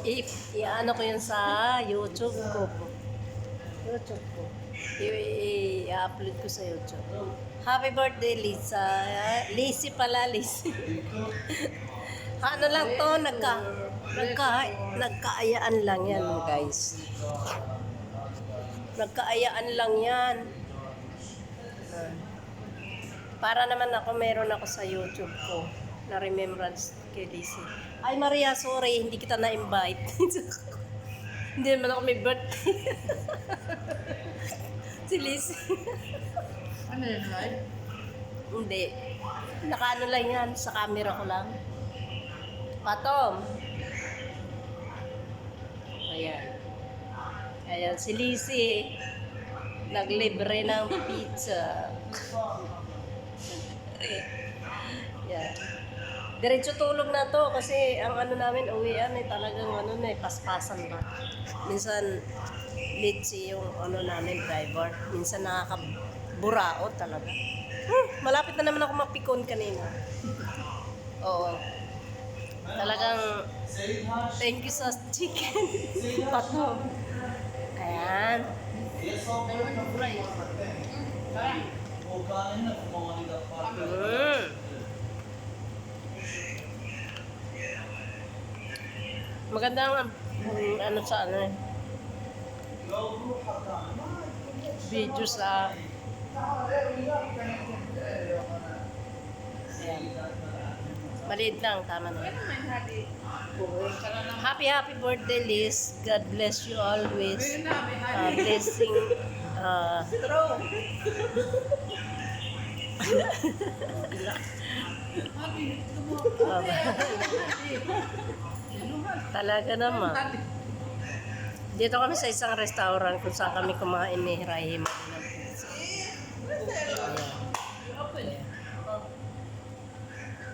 I-ano ko yun sa YouTube ko po. YouTube ko. I-upload ko sa YouTube. Happy birthday, Lisa. Lisi pala, Lisi. Ano lang to, nagkaayaan lang yan, guys. Nagkaayaan lang yan. Para naman ako, meron ako sa YouTube ko na remembrance kay Lizzie. Ay, Maria, sorry, hindi kita na-invite. Hindi naman ako may birthday. Si Lizzie. Ano yun, live? Hindi. Nakaano lang yan, sa camera ko lang. Patom. Ayan. Ayan, si Lizzie. Naglibre ng pizza. Yan. Diretso tulog na to kasi ang ano namin uwian ay talagang ano na paspasan ba. Minsan litsi yung ano namin driver. Minsan nakakaburaot talaga. Malapit na naman ako mapikon kanina. Oo. Talagang thank you sa chicken. Pato. Ayan. Magandang ano sa ano eh. Video sa ayan. Maliit lang, tama na. Happy birthday, Liz. God bless you always. Blessing. Talaga naman. Dito kami sa isang restaurant kung saan kami kumain ni Rahim. Ayan.